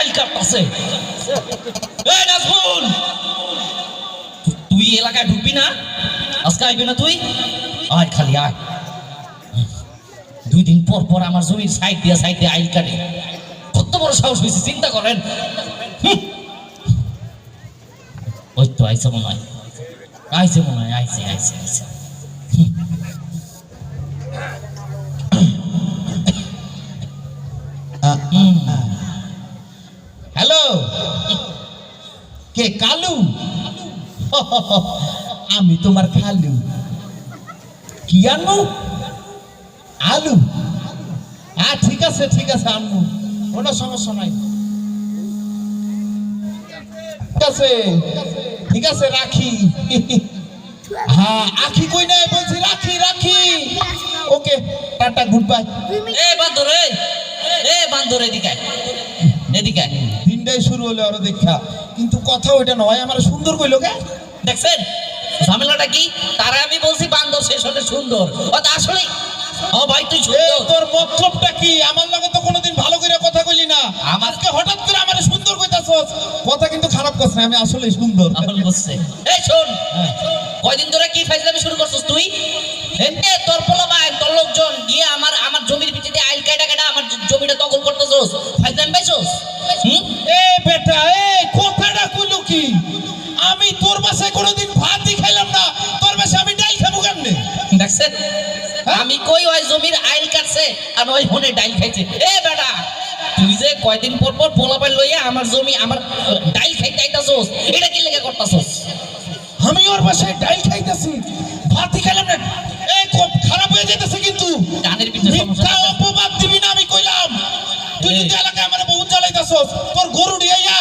আইল কাটতাছে। এই নাজমুল, তুই এলাকায় ঢুকবি না? আজকে আইবি না তুই? আয়, খালি আয়। 2 দিন পর পর আমার জমির সাইড দিয়ে আইল কাটে। কত বড় সাহস হয়েছে চিন্তা করেন। ওই তো আইছে মনে হয়, আইছে। হ্যালো, কে কালু? আমি তোমার খালু। কি আনবো? আলু? হ্যাঁ ঠিক আছে আনবো, কোনো সমস্যা নাই। ঠিক আছে রাখি। হ্যাঁ আখি কই নাই বলছি, রাখি। ওকে, টাটা, গুড বাই। বান্দর এদিকে দিনটাই শুরু হলো আরো দেখা, কিন্তু কথা ওইটা নয়। আমার সুন্দর কইলো কে? দেখছেন ঝামেলাটা কি? তারা আমি বলছি বান্দর, শেষ হলে সুন্দর। আসলে ও ভাই তুই সুন্দর। তোর মতলবটা কি? আমার লগে তো কোনোদিন ভালো করে কথা কইলি না, আমাকে হঠাৎ করে আমারে সুন্দর কইতাছস। কথা কিন্তু খারাপ করছ না, আমি আসলে সুন্দর। আসলে বুঝছে। এই শোন, কয়দিন ধরে কি ফাইজলামি শুরু করছস তুই? এতে তোর পোলাপান, তোর লোকজন গিয়ে আমার জমির ভিতরে আইল কাটা আমার জমিটা দখল করতেছস, ফাইজলামি পাইছস? এ বেটা, কথাটা কইলো কি? আমি তোর বাসায় কোনোদিন ভাতই খাইলাম না, তোর বাসায় আমি ডাল খাবো কেমনে? দেখছেন আমি কই ওই জমির আইল কাটছে আর ওই হনে ডাইল খাইছে। বেটা, তুই যে কয়দিন পর পর পোলাপান লইয়া আমার জমি আমার ডাইল খাইতে আইতাছস, এটা কি লেগে করতাছস? আমি ওর বাসায় ডাল খাইতাছি, ভাতই খাইলাম না। খুব খারাপ হয়ে যাইতেছে কিন্তু। কানের ভিতরে সমস্যা। অপবাদ দিবি না, আমি কইলাম। তুই যদি এলাকায় আমারে বহুত জ্বালাইতাছস, তোর গরু দিয়া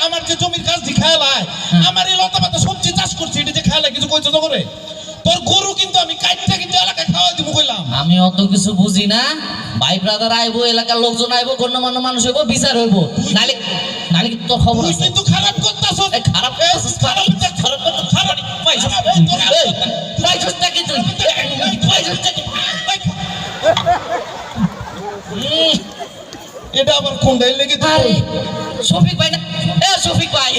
আমার যে জমির কাজ দি খেয়ালায়, আমার এই লতা পাতা সবজি চাষ করছি, এটা যে খেয়ালায় কিছু কইছো তো করে। তোর গরু কিন্তু আমি কাইটটা কিন্তু এলাকায় খাওয়া দিব কইলাম। আমি অত কিছু বুঝি না। ভাই ব্রাদার আইবো, এলাকার লোকজন আইবো, গণ্যমান্য মানুষ হইবো, বিচার হইবো। নালে কি তোর খবর আছে? তুই কিন্তু খারাপ করতাছস। খারাপ পাইছস নাকি তুই? এটা আবার কোন ডাইল লেগে? আরে শফিক ভাই না? শফিক ভাই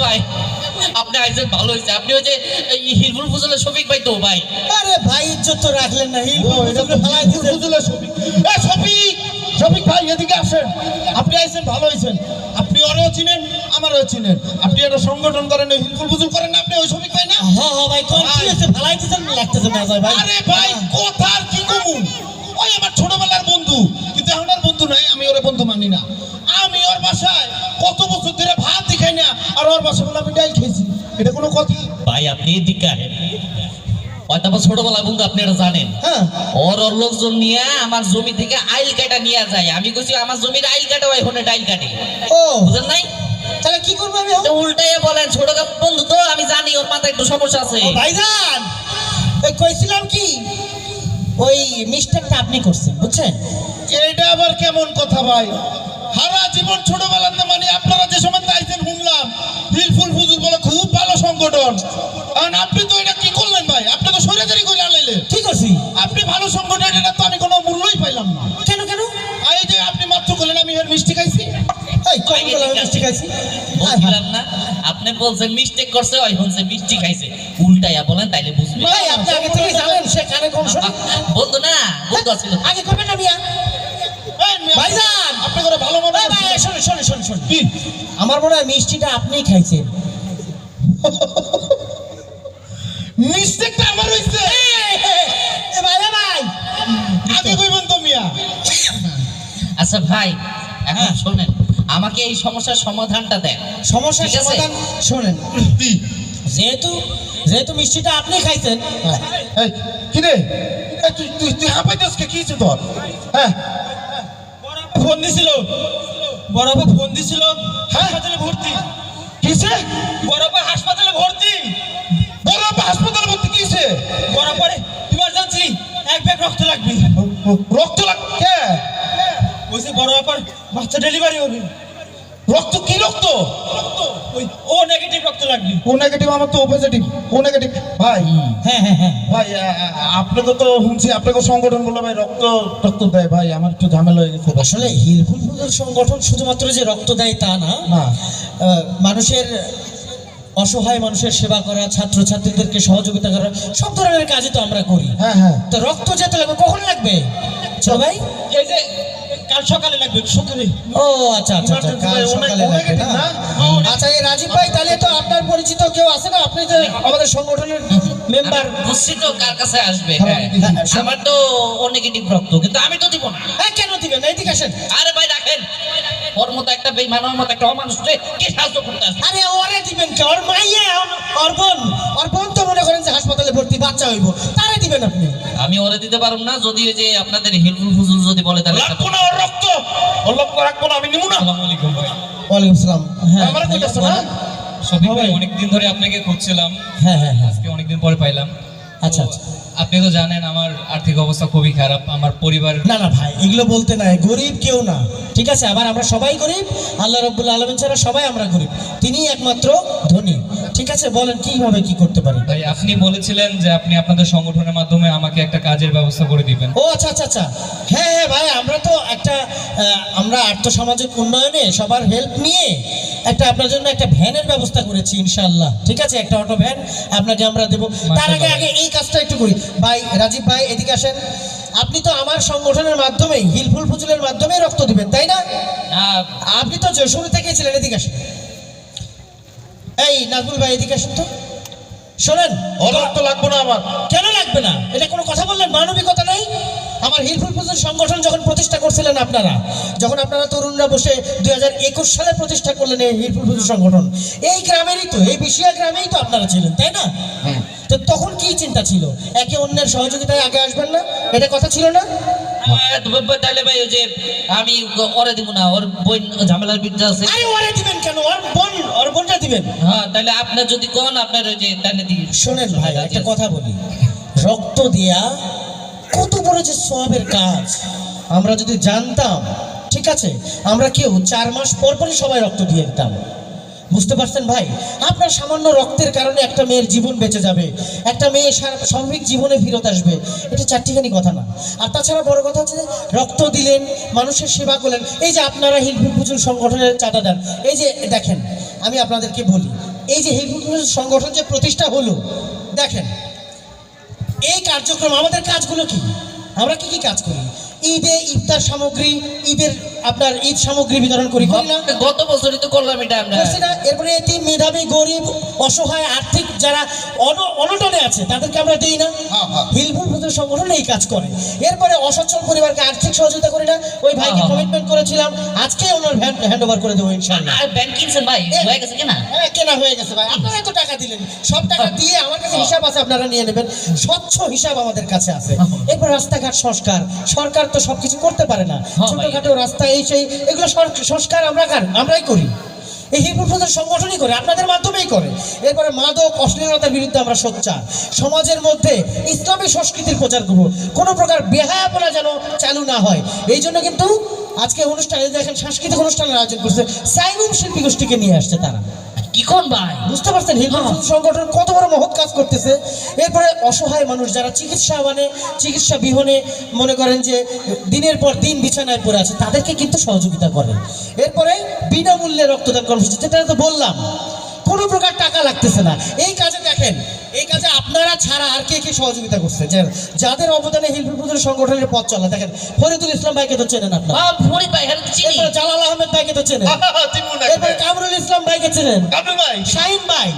ভাই, আপনি আইছেন ভালো হয়েছে। আপনি ওই যে হিলফুল ফুজলের শফিক ভাই তো ভাই? আরে ভাই ইজ্জত তো রাখলেন না। শফিক ভাই এদিকে আসেন। আপনি আইছেন ভালো হয়েছেন। আপনি ওরেও চিনেন, আমারও চিনেন। আপনি একটা সংগঠন করেন, হিলফুল ফুজল করেন না? আপনি ওই শফিক ভাই না? হ্যাঁ ভাই, কোন কি হয়েছে? ভালাই দিতেন লাগতেছে না ভাই। আরে ভাই কথা আর কি কমু, ওই আমার ছোটবেলার বন্ধু, কিন্তু এখন আর বন্ধু নাই। আমি ওরে বন্ধু মানি না। আমি ওর বাসায় কত বছর ধরে ভাত খাই না, আর ওর বাসায় বলে আমি ডাল খেয়েছি। এটা কোনো কথা? ভাই আপনি এদিকে আসেন। হয়তো ছোটবেলায় বন্ধু, আপনি এটা জানেন? হ্যাঁ, ওর লোকজন নিয়ে আমার জমি থেকে আইল কাটা নিয়ে যায়। আমি কইছি আমার জমির আইল কাটা, ওই হনে ডাইল কাটে। বুঝেন নাই? তাহলে কি করবো আমি? উল্টাইয়া বলেন, ছোট বন্ধু তো, আমি জানি ওর মাথায় একটু সমস্যা আছে। ভাইজান, ওই কইছিলাম কি, ওই মিস্টেকটা আপনি করছেন, বুঝছেন? এটা আবার কেমন কথা ভাই? সারা জীবন ছোটবেলাতে মানে আপনারা যে সময় আইছেন শুনলাম হিলফুল ফুজুল বলে খুব ভালো সংগঠন, আর আপনি তো এটা কি করলেন ভাই? আপনি তো সরাসরি করে আনাইলেন। ঠিক আছে, আপনি ভালো সংগঠন, এটা তো আমি কোনো মূল্যই পাইলাম না। কেন? এই যে আপনি মাত্র বললেন আমি এর মিষ্টি খাইছি। বলছিলাম না, আপনি বলছেন মিস্টেক করছে, ওই হচ্ছে মিষ্টি খাইছে। উল্টাইয়া বলেন, তাইলে বুঝবেন। ভাই আপনি আগে থেকে জানেন সে কানে কোন বন্ধু না, বন্ধু আছিল আগে করবেন না মিয়া। ভাইজান আপনি করে ভালো মনে হয়। ভাই শুনুন কি, আমার মনে হয় মিষ্টিটা আপনিই খাইছেন। মিস্টেকটা আমার হইছে। ভাই আগে কইবেন তো মিয়া। আচ্ছা ভাই, এখন শুনেন, আমাকে এই সমস্যার সমাধানটা দেন। সমস্যার সমাধান শুনেন। যেহেতু মিষ্টিটা আপনি খাইছেন। কি রে তুই হাঁপাইতেছ কি হয়েছে তোর? হ্যাঁ, ফোন দিছিল, বড়বাবু ফোন দিছিল, হাসপাতালে ভর্তি। কিসে? বড়বাবু হাসপাতালে ভর্তি। বড়বাবু হাসপাতালে ভর্তি কিসে? বড়বাবু ইমার্জেন্সি, 1 ব্যাগ রক্ত লাগবে। রক্ত লাগবে? কে? ওই যে বড়বাবুর বাচ্চা ডেলিভারি হবে। রক্ত কি রক্ত? ও নেগেটিভ রক্ত লাগবে। ও নেগেটিভ, আমার তো ও পজিটিভ। ও নেগেটিভ ভাই। হ্যাঁ হ্যাঁ হ্যাঁ ভাই আপনাকে তো শুনছি আপনাকে সংগঠন বলে ভাই রক্ত রক্ত দেয় ভাই, আমার একটু ঝামেলা হয়ে গেছে। আসলে হিলফুল ফুজুল সংগঠন শুধুমাত্র যে রক্ত দেয় তা না, না মানুষের অসহায় মানুষের সেবা করা, ছাত্রছাত্রীদেরকে সহযোগিতা করা, সব ধরনের কাজই তো আমরা করি। হ্যাঁ হ্যাঁ তো রক্ত যেতে লাগবে, কখন লাগবে চলো ভাই? এই যে কাল সকালে লাগবে, সকালে। ও আচ্ছা আচ্ছা আচ্ছা, কাল সকালে লাগবে না? আচ্ছা এই রাজীব ভাই, তাহলে তো আপনার পরিচিত কেউ আছে না? আপনি যে আমাদের সংগঠনের মেম্বার। বুঝছি তো কার কাছে আসবে। হ্যাঁ আমার তো ও নেগেটিভ রক্ত, কিন্তু আমি তো দিব না। হ্যাঁ কেন দিবেন না? এদিকে আসেন। আরে ভাই রাখেন, ওর মতো একটা বেইমানের মতো একটা অমানুষকে কে সাহায্য করতে আসবে? আরে ওরে দিবেন কে? ওর মাইয়া, ওর বোন তো মনে করেন যে হাসপাতালে ভর্তি, বাচ্চা হইব, তারে দিবেন আপনি? আমি ওরে দিতে পারবো না, যদি ওই যে আপনাদের হিলফুল ফুজুল যদি বলে তাহলে রাখবো না ওর রক্ত, ওর রক্ত রাখবো না, আমি নিব না। আসসালামু আলাইকুম ভাই। ওয়ালাইকুম আসসালাম। হ্যাঁ আমার কইতাছ না? শফিক ভাই, অনেকদিন ধরে আপনাকে খুঁজছিলাম, হ্যাঁ হ্যাঁ হ্যাঁ আজকে অনেকদিন পরে পাইলাম। আচ্ছা তো আচ্ছা। আপনি তো জানেন আমার আর্থিক অবস্থা খুবই খারাপ, আমার পরিবার। না না ভাই, এগুলো বলতে নাই, গরিব কেউ না, ঠিক আছে? আবার আমরা সবাই গরিব, আল্লাহ রাব্বুল আলামিন ছাড়া সবাই আমরা গরিব, তিনিই একমাত্র ধনী, ঠিক আছে? বলেন কিভাবে কি করতে পারি? ভাই আপনি বলেছিলেন যে আপনি আপনাদের সংগঠনের মাধ্যমে আমাকে একটা কাজের ব্যবস্থা করে দিবেন। ও আচ্ছা আচ্ছা আচ্ছা, হ্যাঁ হ্যাঁ ভাই, আমরা তো একটা আমরা আর্থসামাজিক উন্নয়নে সবার হেল্প নিয়ে একটা আপনার জন্য একটা ভ্যানের ব্যবস্থা করেছি ইনশাআল্লাহ, ঠিক আছে? একটা অটো ভ্যান আপনাকে আমরা দেবো। তার আগে আগে এই কাজটা একটু করি ভাই। রাজীব ভাই এদিকে আসেন। আপনি তো আমার সংগঠনের মাধ্যমে হিলফুল ফুজুলের মাধ্যমে রক্ত দিবেন, তাই না? আপনি তো শুরু থেকেই ছিলেন। এদিকে আসেন। এই নাজমুল ভাই এদিকে আসেন তো। শোনেন, ওর রক্ত লাগবো না আমার। কেন লাগবে না? এটা কোনো কথা বললেন? মানবিকতা নাই? আমার হিলফুল ফুজুল সংগঠন যখন প্রতিষ্ঠা করছিলেন আপনারা, যখন আপনারা তরুণরা বসে 2021 সালে প্রতিষ্ঠা করলেন এই হিলফুল ফুজুল সংগঠন, এই গ্রামেরই তো, এই বিশিয়া গ্রামেই তো আপনারা ছিলেন, তাই না? তো তখন কি চিন্তা ছিল? একে অন্যের সহযোগিতায় আগে আসবেন না, এটা কথা ছিল না? তাহলে ভাই ওই যে আমি ওরে দিব না, ওর বোন ঝামেলার বিদ্যা আছে। আরে ওরে দিবেন কেন? ওর বোনটা দিবেন। হ্যাঁ তাহলে আপনার যদি কোন আপনার ওই যে তাহলে দিই। শোনেন ভাই, একটা কথা বলি, রক্ত দেয়া কত বড় যে সওয়াবের কাজ আমরা যদি জানতাম, ঠিক আছে, আমরা কেউ 4 মাস পর পরই সবাই রক্ত দিয়ে দিতাম। বুঝতে পারছেন ভাই? আপনার সামান্য রক্তের কারণে একটা মেয়ের জীবন বেঁচে যাবে, একটা মেয়ে স্বাভাবিক জীবনে ফিরত আসবে, এটা চারটিখানি কথা না। আর তাছাড়া বড় কথা হচ্ছে যে রক্ত দিলেন, মানুষের সেবা করলেন। এই যে আপনারা হিলফুল ফুজুল সংগঠনের চাঁদা দেন, এই যে দেখেন, আমি আপনাদেরকে বলি, এই যে হিলফুল ফুজুল সংগঠন যে প্রতিষ্ঠা হলো, দেখেন এই কার্যক্রম, আমাদের কাজগুলো কি, আমরা কি কি কাজ করি? ঈদে ইফতার সামগ্রী, ঈদের আপনার ঈদ সামগ্রী বিতরণ করি, করি না? গত বছরই তো করলাম এটা আমরা। করছি না? এরপরে এতিম, মেধাবী, গরিব, অসহায়, আর্থিক যারা অনটনে আছে তাদেরকে আমরা দিই না? হিলফুল ফুজুল সংগঠন এই কাজ করে। এরপরে অসচ্ছল পরিবারকে আর্থিক সহযোগিতা করি না? ওই ভাইকে কমিটমেন্ট করেছিলাম, আজকে ওনার ভ্যান হ্যান্ড ওভার করে দেবো ইনশাআল্লাহ। আর ব্যাংক কিনছেন ভাই, হয়ে গেছে কিনা? হ্যাঁ কেনা হয়ে গেছে ভাই, আপনারা তো টাকা দিলেন, সব টাকা দিয়ে আমার কাছে হিসাব আছে, আপনারা নিয়ে নেবেন, স্বচ্ছ হিসাব আমাদের কাছে আছে। এরপর রাস্তাঘাট সংস্কার, সরকার তো সবকিছু করতে পারে না, ছোটখাটো রাস্তা এই সেই, এগুলো সংস্কার আমরাই করি, এই হিলফুল ফুজুল সংগঠনই করে, আপনাদের মাধ্যমেই করে। এরপরে মাদক অশ্লীলতার বিরুদ্ধে আমরা সোচ্চার, সমাজের মধ্যে ইসলামী সংস্কৃতির প্রচার করব, কোনো প্রকার বেহায়াপনা যেন চালু না হয়। এই জন্য কিন্তু আজকে অনুষ্ঠানে দেখেন সাংস্কৃতিক অনুষ্ঠানের আয়োজন করছে, সাইনুম শিল্পী গোষ্ঠীকে নিয়ে আসছে তারা। কি কোন ভাই? বুঝতে পারছেন হিলফুল ফুজুল সংগঠন কত বড় মহৎ কাজ করতেছে। এরপরে অসহায় মানুষ যারা চিকিৎসা বিহনে মনে করেন যে দিনের পর দিন বিছানায় পড়ে আছে, তাদেরকে কিন্তু সহযোগিতা করে। এরপরে বিনামূল্যে রক্তদান কর্মসূচি, যেটা তো বললাম, কোনো প্রকার টাকা লাগতেছে না। এই কাজে দেখেন, এই কাজে আপনারা ছাড়া আর কে কে সহযোগিতা করছে, যাদের অবদানে হিলফুল ফুজুল সংগঠনের পথ চলা। দেখেন ফরিদুল ইসলাম ভাইকে তো চেনেন আপনারা, ফরিদ ভাই, হ্যাঁ চিনি। এরপরে জালাল আহমেদ ভাইকে তো চেনেন, এরপরে কামরুল ইসলাম ভাইকে চেনেন, শাহিন ভাই।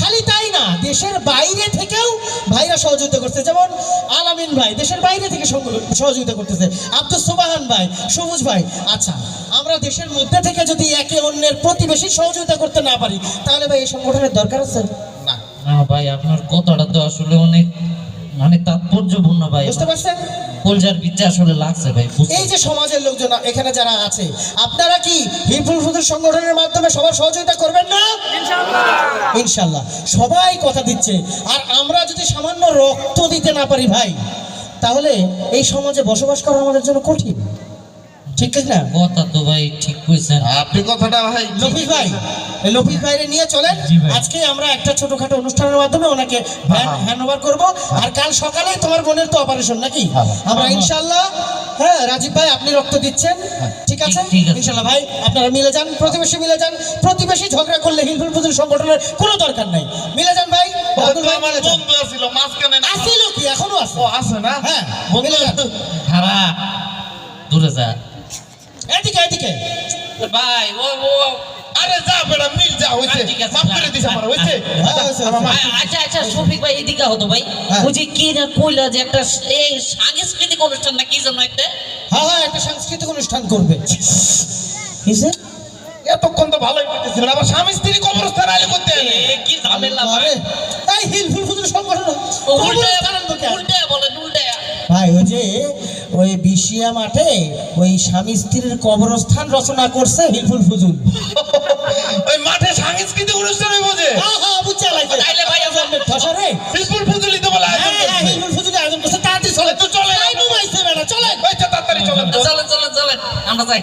খালি তাই না, দেশের বাইরে থেকেও ভাইরা সহযোগিতা করছে, যেমন আলামিন ভাই দেশের বাইরে থেকে সহযোগিতা করতেছে, আব্দুল সুবহান ভাই, সবুজ ভাই। আচ্ছা, আমরা দেশের মধ্যে থেকে যদি একে অন্যের প্রতিবেশী সহযোগিতা করতে না পারি, তাহলে ভাই এই সংগঠনের দরকার আছে না? না ভাই, আপনার কথাটা তো আসলে অনেক মানে তাৎপর্যপূর্ণ ভাই, বুঝতে পারছেন? কলজার বিদ্যা আসলে লাগছে ভাই। এই যে সমাজের লোকজন এখানে যারা আছে, আপনারা কি হিলফুল ফুজুল সংগঠনের মাধ্যমে সবার সহযোগিতা করবেন না? ইনশাআল্লাহ সবাই কথা দিচ্ছে। আর আমরা যদি সামান্য রক্ত দিতে না পারি ভাই, তাহলে এই সমাজে বসবাস করা আমাদের জন্য কঠিন, ঠিক আছে না? কথা তো ভাই ঠিক কইছেন। আপনি কথাটা ভাই লফিস ভাই, এই লফিস ভাইরে নিয়ে চলেন। জি ভাই। আজকে আমরা একটা ছোটখাটো অনুষ্ঠানের মাধ্যমে ওনাকে হ্যান্ড ওভার করবো। আর কাল সকালে তোমার বোনের তো অপারেশন নাকি? আমরা ইনশাল্লাহ, হ্যাঁ রাজীব ভাই আপনি রক্ত দিচ্ছেন, ঠিক আছে? ঠিক আছে। ইনশাল্লাহ ভাই আপনারা মিলে যান, প্রতিবেশী মিলে যান। প্রতিবেশী ঝগড়া করলে হিলফুল ফুজুল সংগঠনের কোনো দরকার নাই। মিলে যান ভাই, বাবুল ভাই আমার মিলে যান। বন্ধু ছিল মাঝখানে না আসিল কি এখনো আছে? ও আছে না হ্যাঁ বন্ধু মিলে যান। খারা দূরে যা এদিকে এদিকে ভাই। ও আরে যা বেটা মিল যা হইছে ঠিক আছে, মাফ করে দিছ আমার হইছে আচ্ছা আচ্ছা শফিক ভাই এদিকে হতো ভাই। হ্যাঁ। ওই যে কি না কইলা যে একটা এই সাংস্কৃতিক অনুষ্ঠান না কি যেন একটা হ্যাঁ হ্যাঁ একটা সাংস্কৃতিক অনুষ্ঠান করবে। কিসে এতক্ষণ তো ভালোই করতেছিল আবার স্বামী স্ত্রী কবরস্থান আইলে করতে হবে কি ঝামেলা ভাই। আরে, এই হিলফুল ফুজুল সংগঠন উল্টে কবরস্থান আনবো কেন? উল্টে বলেন উল্টে। ভাই ওই যে ওই বিশিয়া মাঠে ওই স্বামী স্ত্রীর কবরস্থান রচনা করছে হিলফুল ফুজুল। ওই মাঠে সাংস্কৃতিক অনুষ্ঠান হইব যে হ্যাঁ হ্যাঁ বুঝছে লাইছে। তাইলে ভাই আমার ধসরে বিপুল ফুজুলি তো বলে আয়োজন করছে হিলফুল ফুজুল আয়োজন করছে, তাড়াতাড়ি চলে তো চলে টাইম হইছে বেটা চলেন। ওই তো তাড়াতাড়ি চলেন তো চলেন চলেন চলেন আমরা যাই।